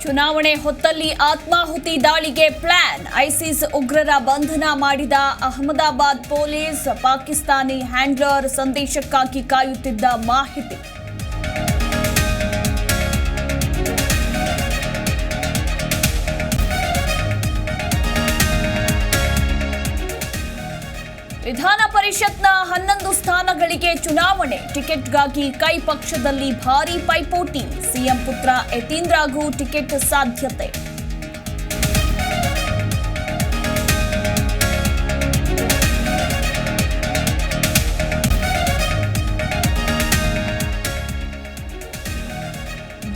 ಚುನಾವಣೆ ಹೊತ್ತಲ್ಲಿ ಆತ್ಮಾಹುತಿ ದಾಳಿಗೆ ಪ್ಲಾನ್. ಐಸಿಸ್ ಉಗ್ರರ ಬಂಧನ ಮಾಡಿದ ಅಹಮದಾಬಾದ್ ಪೊಲೀಸ್. ಪಾಕಿಸ್ತಾನಿ ಹ್ಯಾಂಡ್ಲರ್ ಸಂದೇಶಕ್ಕಾಗಿ ಕಾಯುತ್ತಿದ್ದ ಮಾಹಿತಿ. ವಿಧಾನ ಪರಿಷತ್ನ 11 ಸ್ಥಾನಗಳಿಗೆ ಚುನಾವಣೆ. ಟಿಕೆಟ್ಗಾಗಿ ಕೈ ಪಕ್ಷದಲ್ಲಿ ಭಾರೀ ಪೈಪೋಟಿ. ಸಿಎಂ ಪುತ್ರ ಯತೀಂದ್ರಗೂ ಟಿಕೆಟ್ ಸಾಧ್ಯತೆ.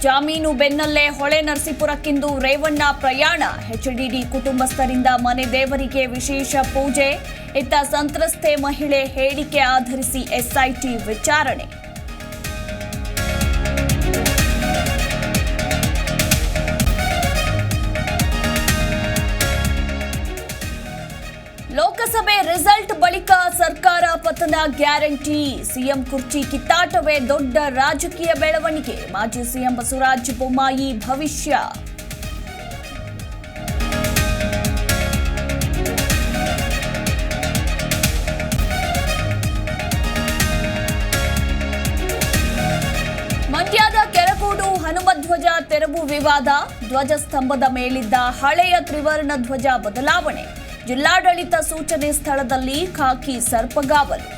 ಜಾಮೀನು ಬೆನ್ನಲ್ಲೇ ಹೊಳೆನರಸೀಪುರಕ್ಕಿಂದು ರೇವಣ್ಣ ಪ್ರಯಾಣ. ಎಚ್ಡಿಡಿ ಕುಟುಂಬಸ್ಥರಿಂದ ಮನೆ ದೇವರಿಗೆ ವಿಶೇಷ ಪೂಜೆ. ಇತ್ತ ಸಂತ್ರಸ್ತೆ ಮಹಿಳೆ ಹೇಳಿಕೆ ಆಧರಿಸಿ ಎಸ್ಐಟಿ ವಿಚಾರಣೆ. ಲೋಕಸಭೆ ರಿಸಲ್ಟ್ ಬಳಿಕ ಸರ್ಕಾರ ಪತನ ಗ್ಯಾರಂಟಿ. ಸಿಎಂ ಕುರ್ಚಿ ಕಿತ್ತಾಟವೇ ದೊಡ್ಡ ರಾಜಕೀಯ ಬೆಳವಣಿಗೆ. ಮಾಜಿ ಸಿಎಂ ಬಸವರಾಜ ಬೊಮ್ಮಾಯಿ ಭವಿಷ್ಯ. ಮಂಡ್ಯದ ಕೆರಗೋಡು ಹನುಮಧ್ವಜ ತೆರವು ವಿವಾದ. ಧ್ವಜಸ್ತಂಭದ ಮೇಲಿದ್ದ ಹಳೆಯ ತ್ರಿವರ್ಣ ಧ್ವಜ ಬದಲಾವಣೆ. ಜಿಲ್ಲಾಡಳಿತ ಸೂಚನೆ ಸ್ಥಳದಲ್ಲಿ ಖಾಕಿ ಸರ್ಪಗಾವಲು.